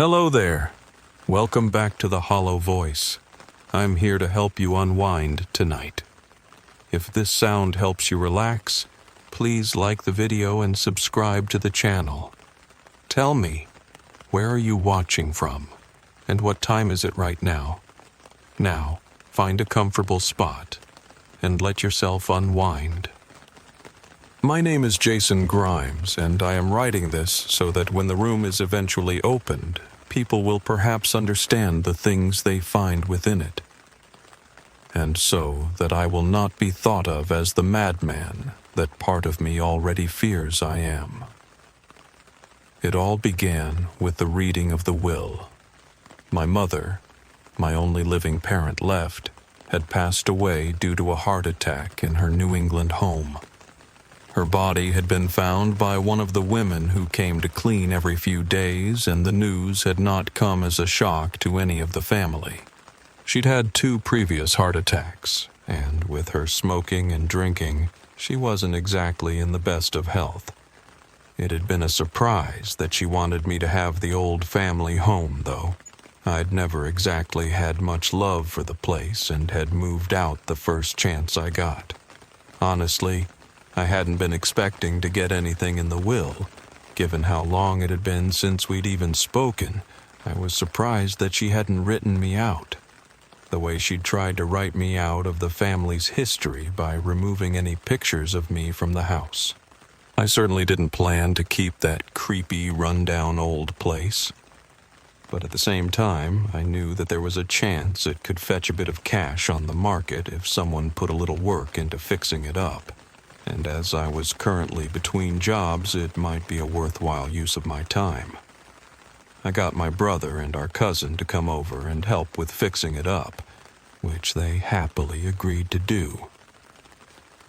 Hello there. Welcome back to the Hollow Voice. I'm here to help you unwind tonight. If this sound helps you relax, please like the video and subscribe to the channel. Tell me, where are you watching from? And what time is it right now? Now, find a comfortable spot and let yourself unwind. My name is Jason Grimes, and I am writing this so that when the room is eventually opened, people will perhaps understand the things they find within it. And so that I will not be thought of as the madman that part of me already fears I am. It all began with the reading of the will. My mother, my only living parent left, had passed away due to a heart attack in her New England home. Her body had been found by one of the women who came to clean every few days, and the news had not come as a shock to any of the family. She'd had 2 previous heart attacks, and with her smoking and drinking, she wasn't exactly in the best of health. It had been a surprise that she wanted me to have the old family home, though. I'd never exactly had much love for the place and had moved out the first chance I got. Honestly, I hadn't been expecting to get anything in the will. Given how long it had been since we'd even spoken, I was surprised that she hadn't written me out. The way she'd tried to write me out of the family's history by removing any pictures of me from the house. I certainly didn't plan to keep that creepy, rundown old place. But at the same time, I knew that there was a chance it could fetch a bit of cash on the market if someone put a little work into fixing it up. And as I was currently between jobs, it might be a worthwhile use of my time. I got my brother and our cousin to come over and help with fixing it up, which they happily agreed to do.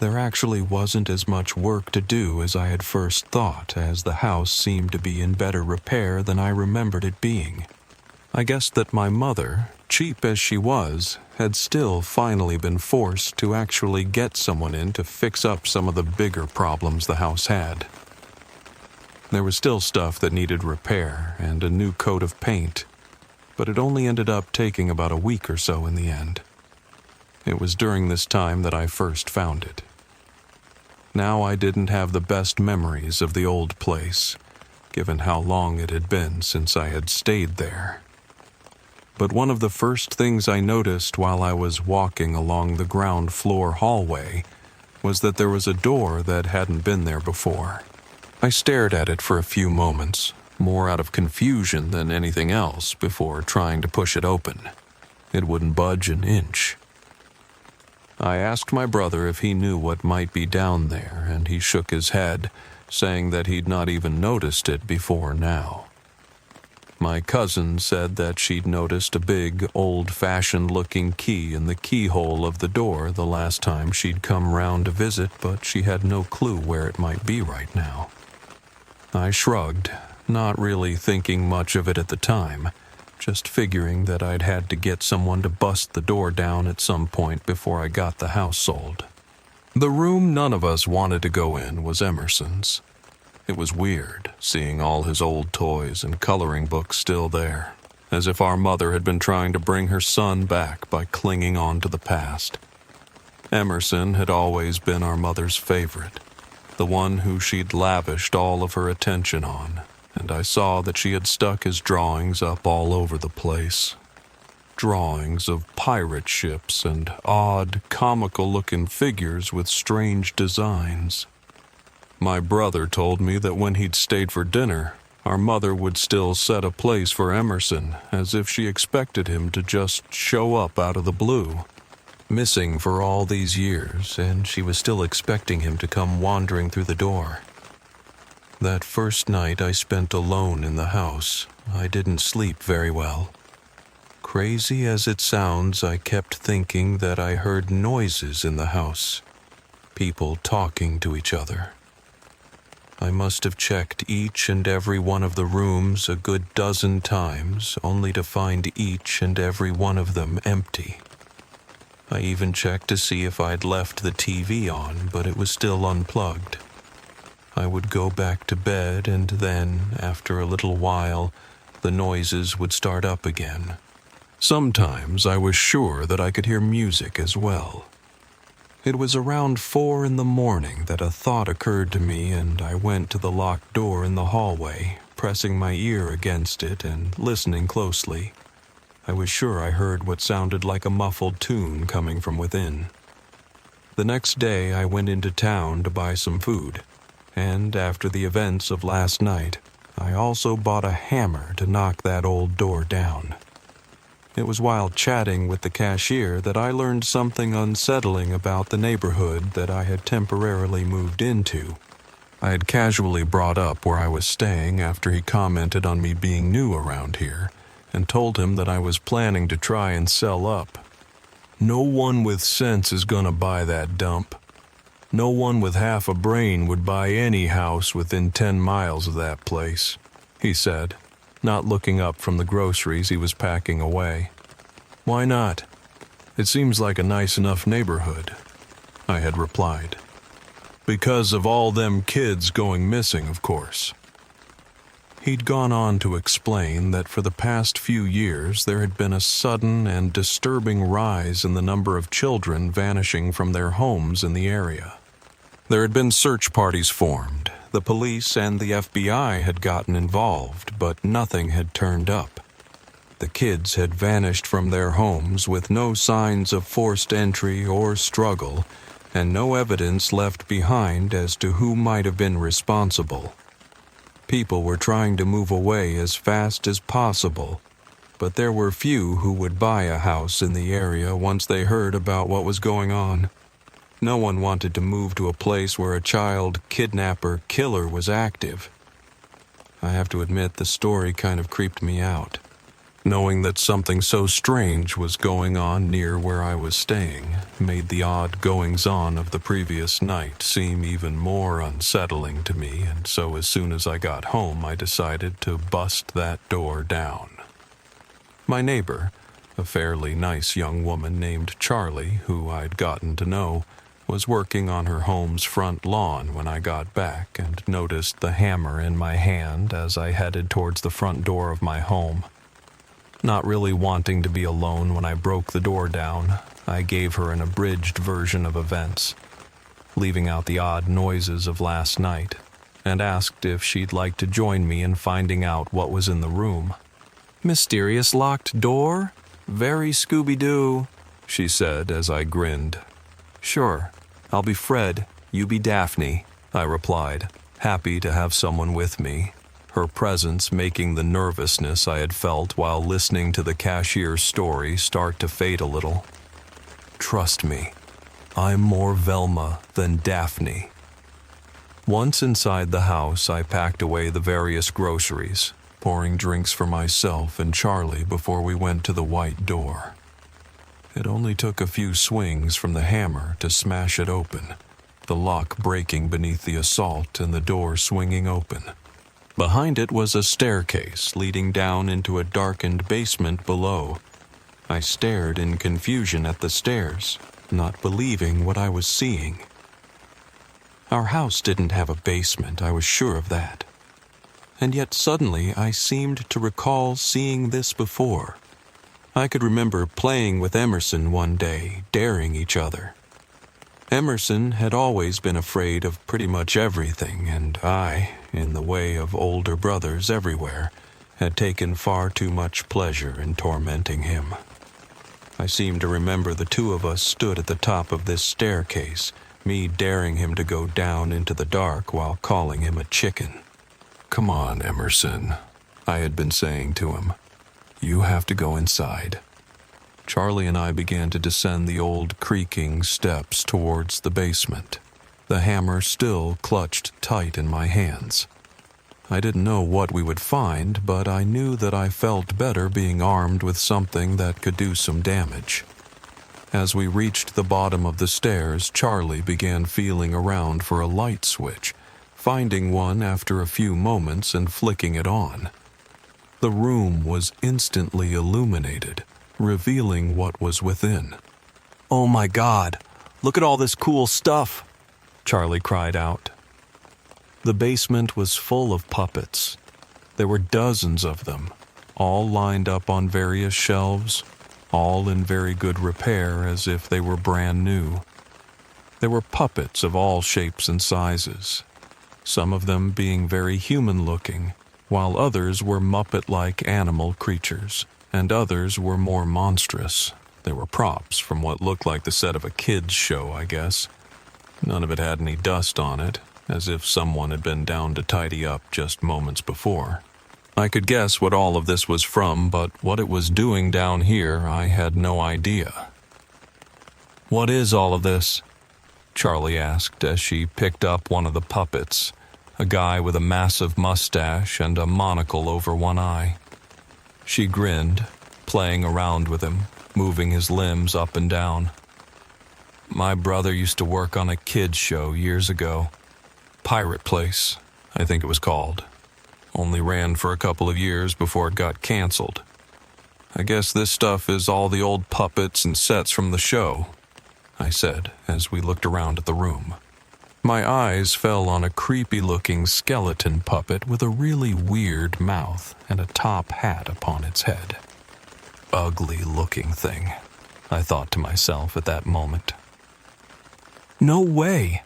There actually wasn't as much work to do as I had first thought, as the house seemed to be in better repair than I remembered it being. I guessed that my mother, cheap as she was, had still finally been forced to actually get someone in to fix up some of the bigger problems the house had. There was still stuff that needed repair and a new coat of paint, but it only ended up taking about a week or so in the end. It was during this time that I first found it. Now I didn't have the best memories of the old place, given how long it had been since I had stayed there. But one of the first things I noticed while I was walking along the ground floor hallway was that there was a door that hadn't been there before. I stared at it for a few moments, more out of confusion than anything else, before trying to push it open. It wouldn't budge an inch. I asked my brother if he knew what might be down there, and he shook his head, saying that he'd not even noticed it before now. My cousin said that she'd noticed a big, old-fashioned-looking key in the keyhole of the door the last time she'd come round to visit, but she had no clue where it might be right now. I shrugged, not really thinking much of it at the time, just figuring that I'd had to get someone to bust the door down at some point before I got the house sold. The room none of us wanted to go in was Emerson's. It was weird, seeing all his old toys and coloring books still there, as if our mother had been trying to bring her son back by clinging on to the past. Emerson had always been our mother's favorite, the one who she'd lavished all of her attention on, and I saw that she had stuck his drawings up all over the place. Drawings of pirate ships and odd, comical-looking figures with strange designs. My brother told me that when he'd stayed for dinner, our mother would still set a place for Emerson, as if she expected him to just show up out of the blue. Missing for all these years, and she was still expecting him to come wandering through the door. That first night I spent alone in the house, I didn't sleep very well. Crazy as it sounds, I kept thinking that I heard noises in the house, people talking to each other. I must have checked each and every one of the rooms a good dozen times, only to find each and every one of them empty. I even checked to see if I'd left the TV on, but it was still unplugged. I would go back to bed, and then, after a little while, the noises would start up again. Sometimes I was sure that I could hear music as well. It was around 4 in the morning that a thought occurred to me, and I went to the locked door in the hallway, pressing my ear against it and listening closely. I was sure I heard what sounded like a muffled tune coming from within. The next day I went into town to buy some food, and after the events of last night, I also bought a hammer to knock that old door down. It was while chatting with the cashier that I learned something unsettling about the neighborhood that I had temporarily moved into. I had casually brought up where I was staying after he commented on me being new around here, and told him that I was planning to try and sell up. No one with sense is gonna buy that dump. No one with half a brain would buy any house within 10 miles of that place, he said, not looking up from the groceries he was packing away. Why not? It seems like a nice enough neighborhood, I had replied. Because of all them kids going missing, of course. He'd gone on to explain that for the past few years there had been a sudden and disturbing rise in the number of children vanishing from their homes in the area. There had been search parties formed. The police and the FBI had gotten involved, but nothing had turned up. The kids had vanished from their homes with no signs of forced entry or struggle, and no evidence left behind as to who might have been responsible. People were trying to move away as fast as possible, but there were few who would buy a house in the area once they heard about what was going on. No one wanted to move to a place where a child kidnapper-killer was active. I have to admit the story kind of creeped me out. Knowing that something so strange was going on near where I was staying made the odd goings-on of the previous night seem even more unsettling to me, and so as soon as I got home I decided to bust that door down. My neighbor, a fairly nice young woman named Charlie, who I'd gotten to know, was working on her home's front lawn when I got back and noticed the hammer in my hand as I headed towards the front door of my home. Not really wanting to be alone when I broke the door down, I gave her an abridged version of events, leaving out the odd noises of last night, and asked if she'd like to join me in finding out what was in the room. "Mysterious locked door? Very Scooby-Doo," she said as I grinned. "Sure, I'll be Fred, you be Daphne," I replied, happy to have someone with me, her presence making the nervousness I had felt while listening to the cashier's story start to fade a little. Trust me, I'm more Velma than Daphne. Once inside the house, I packed away the various groceries, pouring drinks for myself and Charlie before we went to the white door. It only took a few swings from the hammer to smash it open, the lock breaking beneath the assault and the door swinging open. Behind it was a staircase leading down into a darkened basement below. I stared in confusion at the stairs, not believing what I was seeing. Our house didn't have a basement, I was sure of that. And yet suddenly I seemed to recall seeing this before. I could remember playing with Emerson one day, daring each other. Emerson had always been afraid of pretty much everything, and I, in the way of older brothers everywhere, had taken far too much pleasure in tormenting him. I seem to remember the two of us stood at the top of this staircase, me daring him to go down into the dark while calling him a chicken. "Come on, Emerson," I had been saying to him. "You have to go inside." Charlie and I began to descend the old creaking steps towards the basement, the hammer still clutched tight in my hands. I didn't know what we would find, but I knew that I felt better being armed with something that could do some damage. As we reached the bottom of the stairs, Charlie began feeling around for a light switch, finding one after a few moments and flicking it on. The room was instantly illuminated, revealing what was within. "Oh my God, look at all this cool stuff!" Charlie cried out. The basement was full of puppets. There were dozens of them, all lined up on various shelves, all in very good repair as if they were brand new. There were puppets of all shapes and sizes, some of them being very human-looking, while others were Muppet-like animal creatures, and others were more monstrous. They were props from what looked like the set of a kid's show, I guess. None of it had any dust on it, as if someone had been down to tidy up just moments before. I could guess what all of this was from, but what it was doing down here, I had no idea. "What is all of this?" Charlie asked as she picked up one of the puppets, a guy with a massive mustache and a monocle over one eye. She grinned, playing around with him, moving his limbs up and down. "My brother used to work on a kids' show years ago. Pirate Place, I think it was called. Only ran for a couple of years before it got canceled. I guess this stuff is all the old puppets and sets from the show," I said as we looked around at the room. My eyes fell on a creepy-looking skeleton puppet with a really weird mouth and a top hat upon its head. Ugly-looking thing, I thought to myself at that moment. "No way!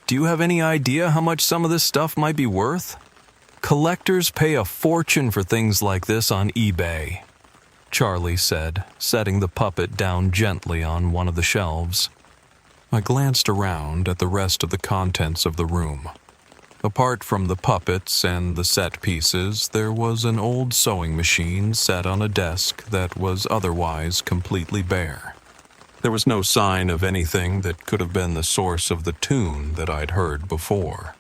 Do you have any idea how much some of this stuff might be worth? Collectors pay a fortune for things like this on eBay," Charlie said, setting the puppet down gently on one of the shelves. I glanced around at the rest of the contents of the room. Apart from the puppets and the set pieces, there was an old sewing machine set on a desk that was otherwise completely bare. There was no sign of anything that could have been the source of the tune that I'd heard before.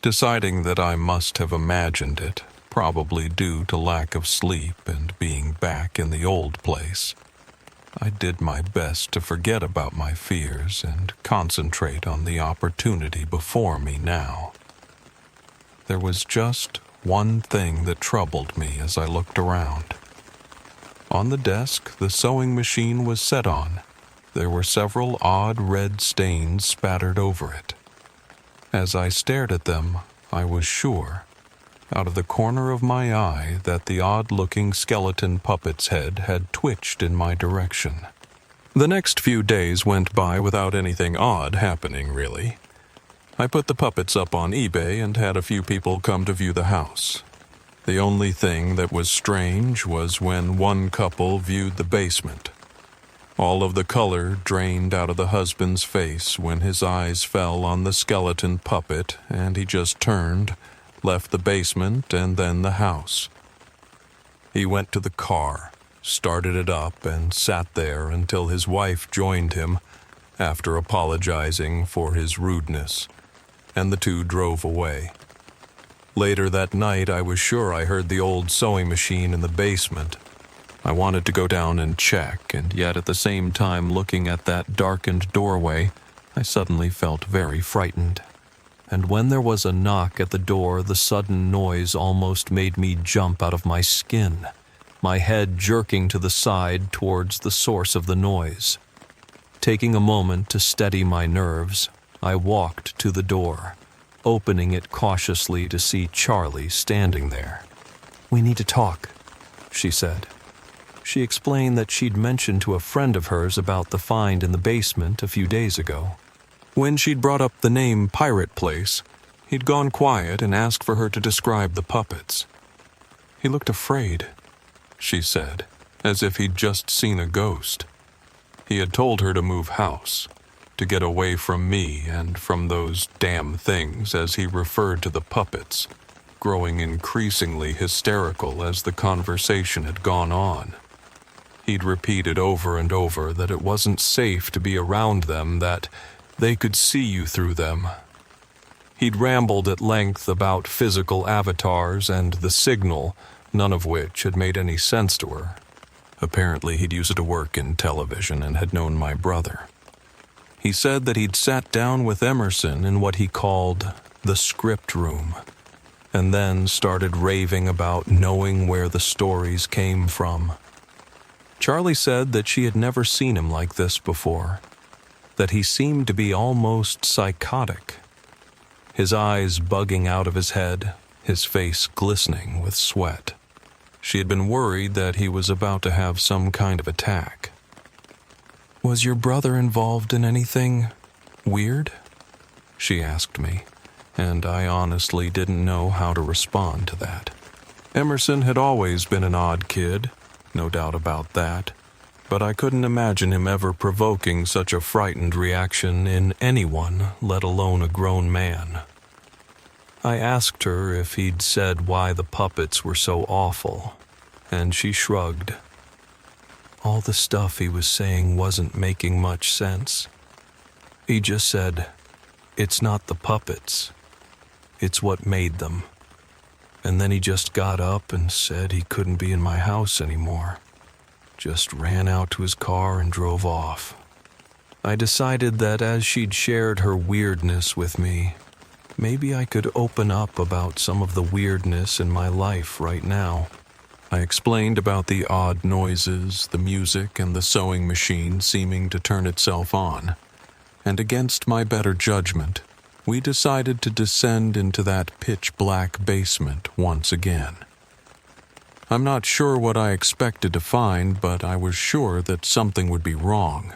Deciding that I must have imagined it, probably due to lack of sleep and being back in the old place, I did my best to forget about my fears and concentrate on the opportunity before me now. There was just one thing that troubled me as I looked around. On the desk the sewing machine was set on. There were several odd red stains spattered over it. As I stared at them, I was sure, out of the corner of my eye, that the odd-looking skeleton puppet's head had twitched in my direction. The next few days went by without anything odd happening, really. I put the puppets up on eBay and had a few people come to view the house. The only thing that was strange was when one couple viewed the basement. All of the color drained out of the husband's face when his eyes fell on the skeleton puppet, and he just turned, left the basement, and then the house. He went to the car, started it up, and sat there until his wife joined him, after apologizing for his rudeness, and the two drove away. Later that night, I was sure I heard the old sewing machine in the basement. I wanted to go down and check, and yet at the same time looking at that darkened doorway, I suddenly felt very frightened. And when there was a knock at the door, the sudden noise almost made me jump out of my skin, my head jerking to the side towards the source of the noise. Taking a moment to steady my nerves, I walked to the door, opening it cautiously to see Charlie standing there. "We need to talk," she said. She explained that she'd mentioned to a friend of hers about the find in the basement a few days ago. When she'd brought up the name Pirate Place, he'd gone quiet and asked for her to describe the puppets. "He looked afraid," she said, as if he'd just seen a ghost. He had told her to move house, to get away from me and from those damn things, as he referred to the puppets, growing increasingly hysterical as the conversation had gone on. He'd repeated over and over that it wasn't safe to be around them, that they could see you through them. He'd rambled at length about physical avatars and the signal, none of which had made any sense to her. Apparently he'd used to work in television and had known my brother. He said that he'd sat down with Emerson in what he called the script room, and then started raving about knowing where the stories came from. Charlie said that she had never seen him like this before, that he seemed to be almost psychotic, his eyes bugging out of his head, his face glistening with sweat. She had been worried that he was about to have some kind of attack. "Was your brother involved in anything weird?" she asked me, and I honestly didn't know how to respond to that. Emerson had always been an odd kid, no doubt about that, but I couldn't imagine him ever provoking such a frightened reaction in anyone, let alone a grown man. I asked her if he'd said why the puppets were so awful, and she shrugged. All the stuff he was saying wasn't making much sense. He just said, "It's not the puppets. It's what made them." And then he just got up and said he couldn't be in my house anymore. Just ran out to his car and drove off. I decided that as she'd shared her weirdness with me, maybe I could open up about some of the weirdness in my life right now. I explained about the odd noises, the music, and the sewing machine seeming to turn itself on. And against my better judgment, we decided to descend into that pitch-black basement once again. I'm not sure what I expected to find, but I was sure that something would be wrong.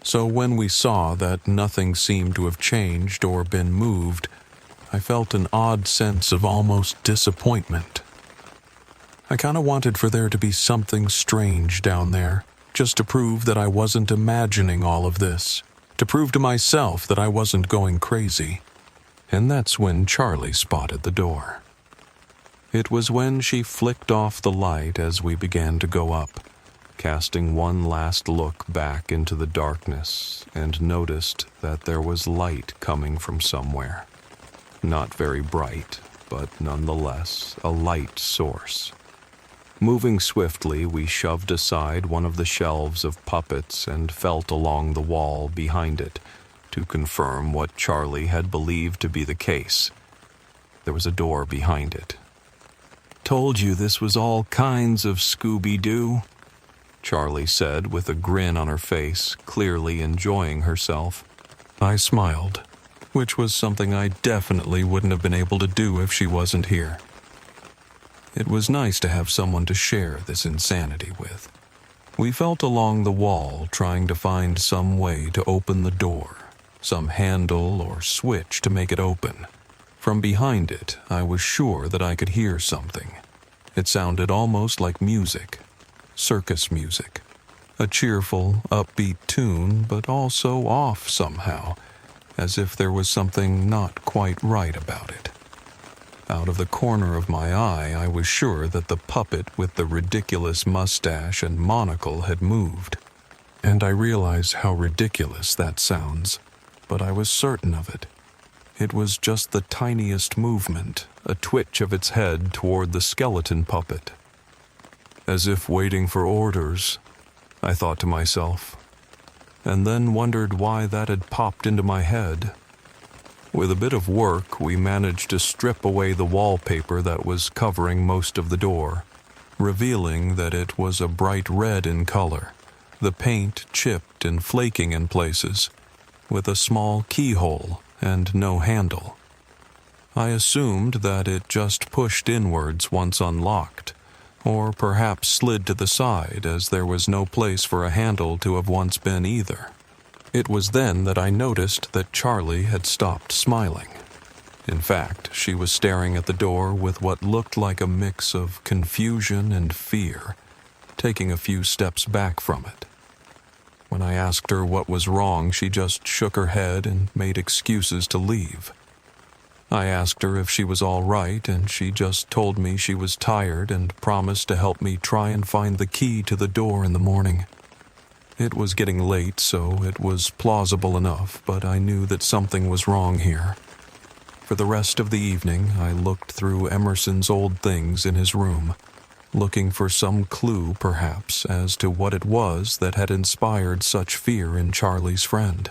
So when we saw that nothing seemed to have changed or been moved, I felt an odd sense of almost disappointment. I kind of wanted for there to be something strange down there, just to prove that I wasn't imagining all of this, to prove to myself that I wasn't going crazy. And that's when Charlie spotted the door. It was when she flicked off the light as we began to go up, casting one last look back into the darkness, and noticed that there was light coming from somewhere. Not very bright, but nonetheless a light source. Moving swiftly, we shoved aside one of the shelves of puppets and felt along the wall behind it to confirm what Charlie had believed to be the case. There was a door behind it. "Told you this was all kinds of Scooby-Doo," Charlie said with a grin on her face, clearly enjoying herself. I smiled, which was something I definitely wouldn't have been able to do if she wasn't here. It was nice to have someone to share this insanity with. We felt along the wall, trying to find some way to open the door, some handle or switch to make it open. From behind it, I was sure that I could hear something. It sounded almost like music, circus music. A cheerful, upbeat tune, but also off somehow, as if there was something not quite right about it. Out of the corner of my eye, I was sure that the puppet with the ridiculous mustache and monocle had moved. And I realized how ridiculous that sounds, but I was certain of it. It was just the tiniest movement, a twitch of its head toward the skeleton puppet. As if waiting for orders, I thought to myself, and then wondered why that had popped into my head. With a bit of work, we managed to strip away the wallpaper that was covering most of the door, revealing that it was a bright red in color, the paint chipped and flaking in places, with a small keyhole and no handle. I assumed that it just pushed inwards once unlocked, or perhaps slid to the side as there was no place for a handle to have once been either. It was then that I noticed that Charlie had stopped smiling. In fact, she was staring at the door with what looked like a mix of confusion and fear, taking a few steps back from it. When I asked her what was wrong, she just shook her head and made excuses to leave. I asked her if she was all right, and she just told me she was tired and promised to help me try and find the key to the door in the morning. It was getting late, so it was plausible enough, but I knew that something was wrong here. For the rest of the evening, I looked through Emerson's old things in his room, looking for some clue, perhaps, as to what it was that had inspired such fear in Charlie's friend.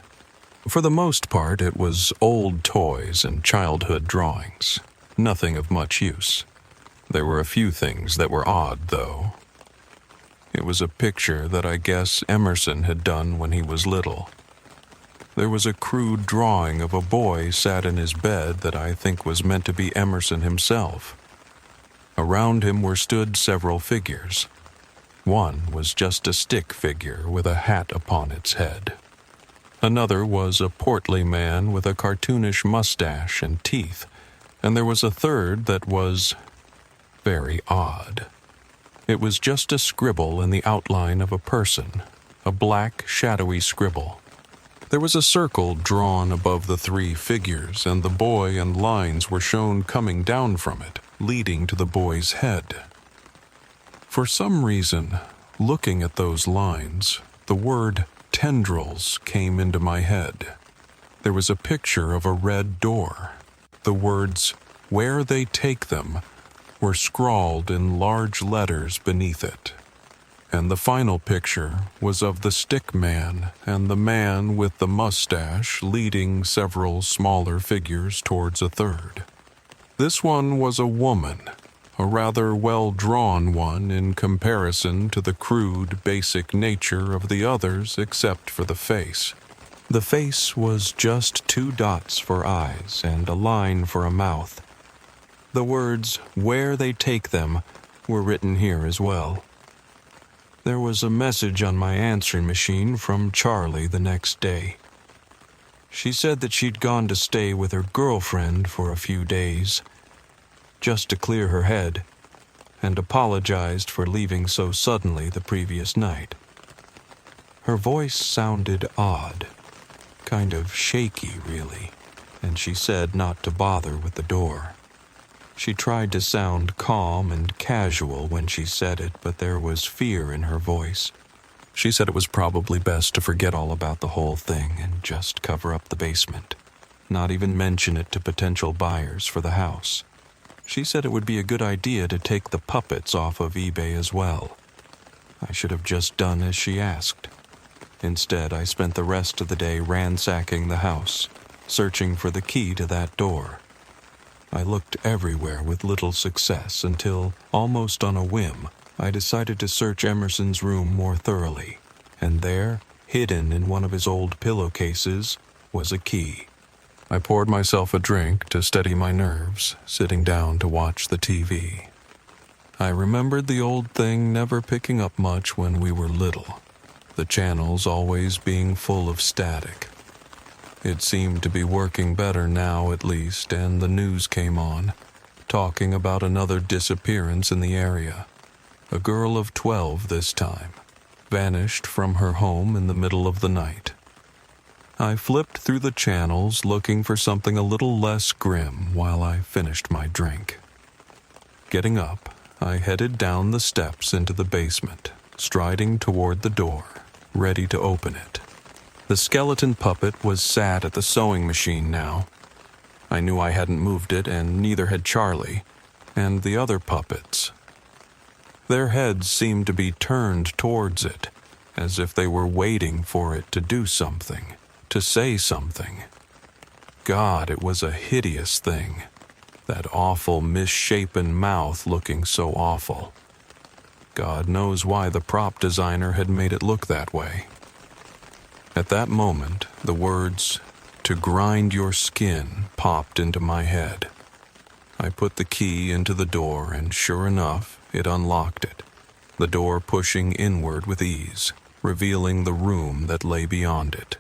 For the most part, it was old toys and childhood drawings, nothing of much use. There were a few things that were odd, though. It was a picture that I guess Emerson had done when he was little. There was a crude drawing of a boy sat in his bed that I think was meant to be Emerson himself. Around him were stood several figures. One was just a stick figure with a hat upon its head. Another was a portly man with a cartoonish mustache and teeth, and there was a third that was very odd. It was just a scribble in the outline of a person, a black, shadowy scribble. There was a circle drawn above the three figures, and the boy and lines were shown coming down from it, leading to the boy's head. For some reason, looking at those lines, the word tendrils came into my head. There was a picture of a red door. The words, "Where they take them," were scrawled in large letters beneath it. And the final picture was of the stick man and the man with the mustache leading several smaller figures towards a third. This one was a woman, a rather well-drawn one in comparison to the crude, basic nature of the others except for the face. The face was just 2 dots for eyes and a line for a mouth. The words, "Where they take them," were written here as well. There was a message on my answering machine from Charlie the next day. She said that she'd gone to stay with her girlfriend for a few days, just to clear her head, and apologized for leaving so suddenly the previous night. Her voice sounded odd, kind of shaky, really, and she said not to bother with the door. She tried to sound calm and casual when she said it, but there was fear in her voice. She said it was probably best to forget all about the whole thing and just cover up the basement, not even mention it to potential buyers for the house. She said it would be a good idea to take the puppets off of eBay as well. I should have just done as she asked. Instead, I spent the rest of the day ransacking the house, searching for the key to that door. I looked everywhere with little success until, almost on a whim, I decided to search Emerson's room more thoroughly, and there, hidden in one of his old pillowcases, was a key. I poured myself a drink to steady my nerves, sitting down to watch the TV. I remembered the old thing never picking up much when we were little, the channels always being full of static. It seemed to be working better now at least, and the news came on, talking about another disappearance in the area. A girl of 12 this time, vanished from her home in the middle of the night. I flipped through the channels looking for something a little less grim while I finished my drink. Getting up, I headed down the steps into the basement, striding toward the door, ready to open it. The skeleton puppet was sat at the sewing machine now. I knew I hadn't moved it, and neither had Charlie, and the other puppets. Their heads seemed to be turned towards it, as if they were waiting for it to do something, to say something. God, it was a hideous thing. That awful, misshapen mouth looking so awful. God knows why the prop designer had made it look that way. At that moment, the words, "to grind your skin," popped into my head. I put the key into the door, and sure enough, it unlocked it, the door pushing inward with ease, revealing the room that lay beyond it.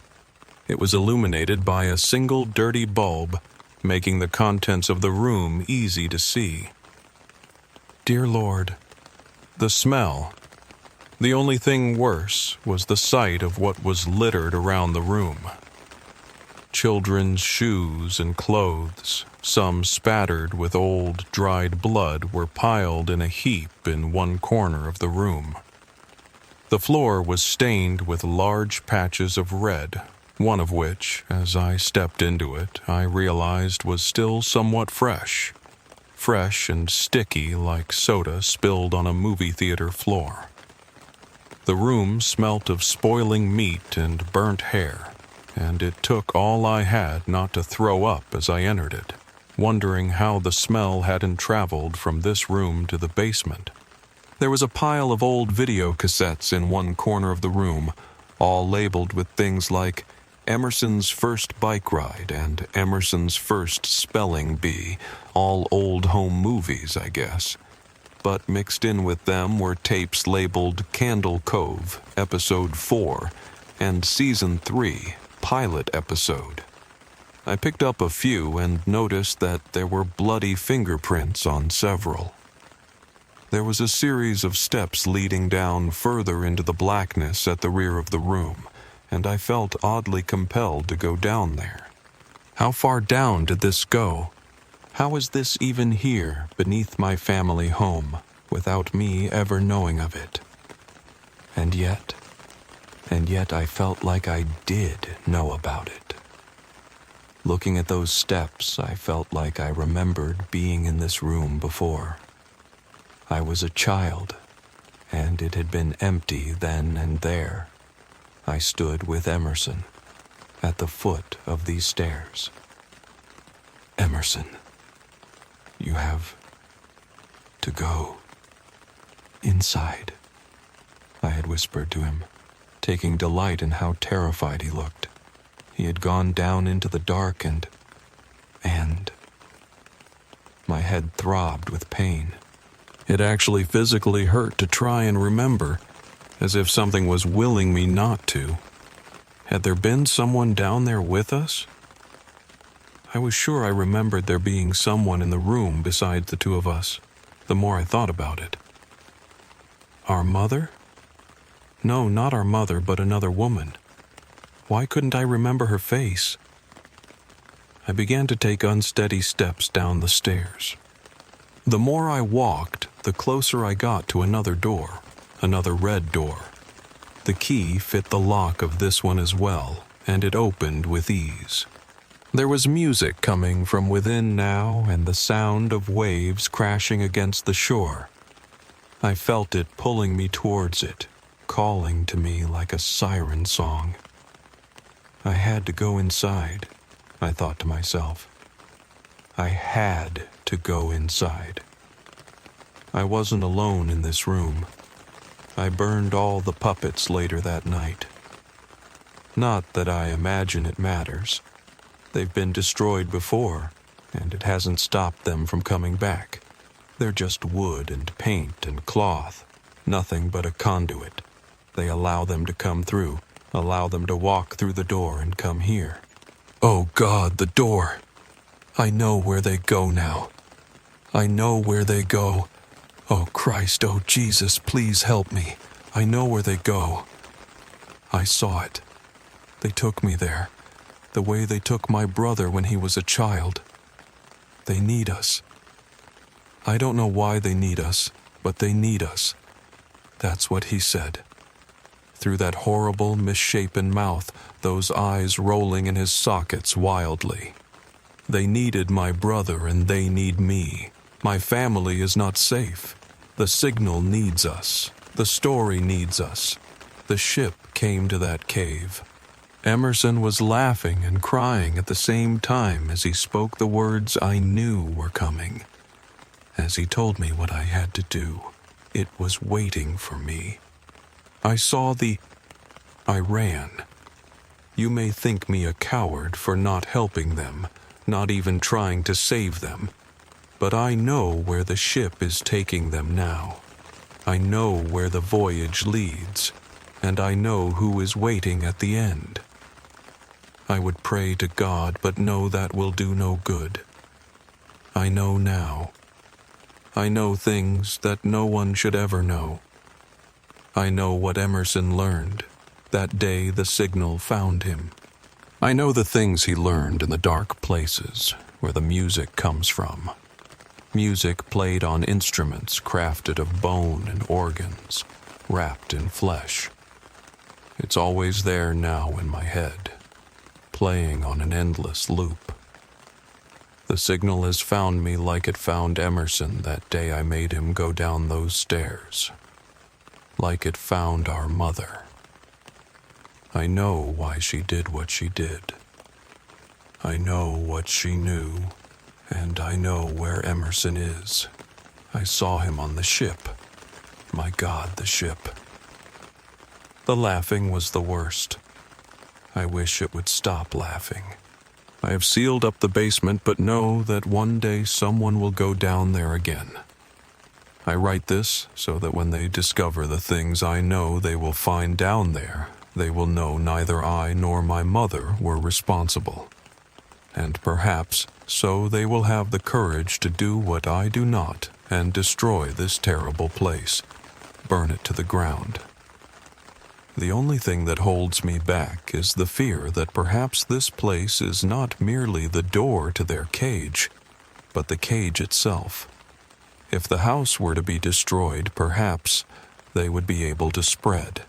It was illuminated by a single dirty bulb, making the contents of the room easy to see. Dear Lord, the smell. The only thing worse was the sight of what was littered around the room. Children's shoes and clothes, some spattered with old, dried blood, were piled in a heap in one corner of the room. The floor was stained with large patches of red, one of which, as I stepped into it, I realized was still somewhat fresh. Fresh and sticky like soda spilled on a movie theater floor. The room smelt of spoiling meat and burnt hair, and it took all I had not to throw up as I entered it, wondering how the smell hadn't traveled from this room to the basement. There was a pile of old video cassettes in one corner of the room, all labeled with things like Emerson's First Bike Ride and Emerson's First Spelling Bee, all old home movies, I guess. but mixed in with them were tapes labeled Candle Cove, Episode 4, and Season 3, Pilot Episode. I picked up a few and noticed that there were bloody fingerprints on several. There was a series of steps leading down further into the blackness at the rear of the room, and I felt oddly compelled to go down there. How far down did this go? How is this even here beneath my family home without me ever knowing of it? And yet I felt like I did know about it. Looking at those steps, I felt like I remembered being in this room before. I was a child, and it had been empty then and there. I stood with Emerson at the foot of these stairs. Emerson, you have to go inside, I had whispered to him, taking delight in how terrified he looked. He had gone down into the dark and my head throbbed with pain. It actually physically hurt to try and remember, as if something was willing me not to. Had there been someone down there with us? I was sure I remembered there being someone in the room besides the two of us, the more I thought about it. Our mother? No, not our mother, but another woman. Why couldn't I remember her face? I began to take unsteady steps down the stairs. The more I walked, the closer I got to another door, another red door. The key fit the lock of this one as well, and it opened with ease. There was music coming from within now and the sound of waves crashing against the shore. I felt it pulling me towards it, calling to me like a siren song. I had to go inside, I thought to myself. I had to go inside. I wasn't alone in this room. I burned all the puppets later that night. Not that I imagine it matters. They've been destroyed before, and it hasn't stopped them from coming back. They're just wood and paint and cloth, nothing but a conduit. They allow them to come through, allow them to walk through the door and come here. Oh God, the door! I know where they go now. I know where they go. Oh Christ, oh Jesus, please help me. I know where they go. I saw it. They took me there, the way they took my brother when he was a child. They need us. I don't know why they need us, but they need us. That's what he said. Through that horrible, misshapen mouth, those eyes rolling in his sockets wildly. They needed my brother and they need me. My family is not safe. The signal needs us. The story needs us. The ship came to that cave. Emerson was laughing and crying at the same time as he spoke the words I knew were coming. As he told me what I had to do, it was waiting for me. I ran. You may think me a coward for not helping them, not even trying to save them. But I know where the ship is taking them now. I know where the voyage leads, and I know who is waiting at the end. I would pray to God, but know that will do no good. I know now. I know things that no one should ever know. I know what Emerson learned that day the signal found him. I know the things he learned in the dark places where the music comes from. Music played on instruments crafted of bone and organs, wrapped in flesh. It's always there now in my head, playing on an endless loop. The signal has found me like it found Emerson that day I made him go down those stairs. Like it found our mother. I know why she did what she did. I know what she knew, and I know where Emerson is. I saw him on the ship. My God, the ship. The laughing was the worst. I wish it would stop laughing. I have sealed up the basement, but know that one day someone will go down there again. I write this so that when they discover the things I know they will find down there, they will know neither I nor my mother were responsible. And perhaps so they will have the courage to do what I do not and destroy this terrible place, burn it to the ground. The only thing that holds me back is the fear that perhaps this place is not merely the door to their cage, but the cage itself. If the house were to be destroyed, perhaps they would be able to spread.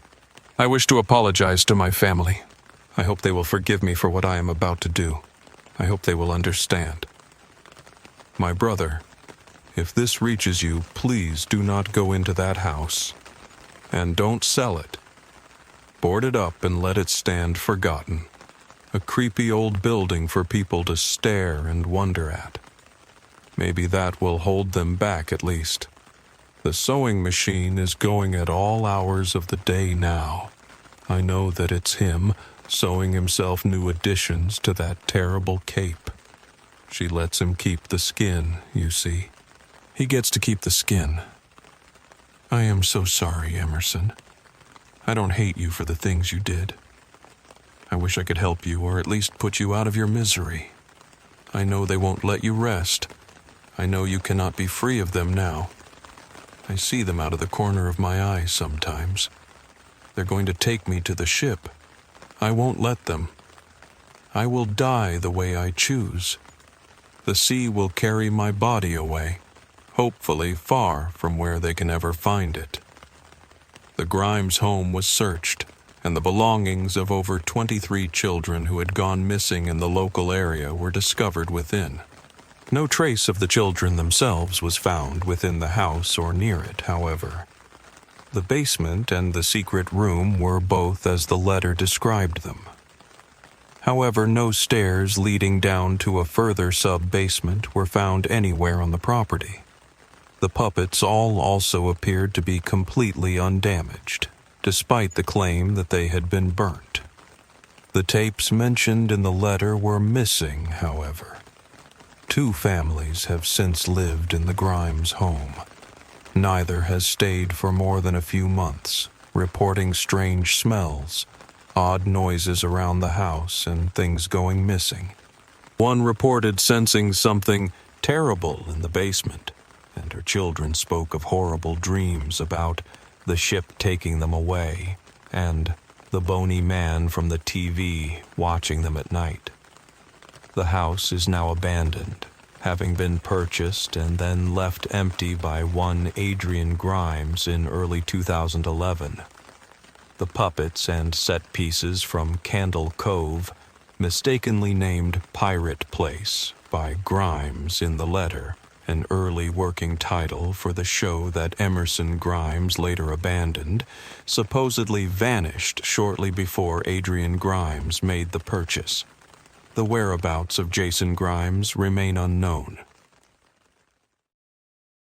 I wish to apologize to my family. I hope they will forgive me for what I am about to do. I hope they will understand. My brother, if this reaches you, please do not go into that house. And don't sell it. Board it up and let it stand forgotten. A creepy old building for people to stare and wonder at. Maybe that will hold them back at least. The sewing machine is going at all hours of the day now. I know that it's him sewing himself new additions to that terrible cape. She lets him keep the skin, you see. He gets to keep the skin. I am so sorry, Emerson. I don't hate you for the things you did. I wish I could help you or at least put you out of your misery. I know they won't let you rest. I know you cannot be free of them now. I see them out of the corner of my eye sometimes. They're going to take me to the ship. I won't let them. I will die the way I choose. The sea will carry my body away, hopefully far from where they can ever find it. The Grimes home was searched, and the belongings of over 23 children who had gone missing in the local area were discovered within. No trace of the children themselves was found within the house or near it, however. The basement and the secret room were both as the letter described them. However, no stairs leading down to a further sub-basement were found anywhere on the property. The puppets all also appeared to be completely undamaged, despite the claim that they had been burnt. The tapes mentioned in the letter were missing, however. 2 families have since lived in the Grimes home. Neither has stayed for more than a few months, reporting strange smells, odd noises around the house, and things going missing. One reported sensing something terrible in the basement, and her children spoke of horrible dreams about the ship taking them away, and the bony man from the TV watching them at night. The house is now abandoned, having been purchased and then left empty by one Adrian Grimes in early 2011. The puppets and set pieces from Candle Cove, mistakenly named Pirate Place by Grimes in the letter, an early working title for the show that Emerson Grimes later abandoned, supposedly vanished shortly before Adrian Grimes made the purchase. The whereabouts of Jason Grimes remain unknown.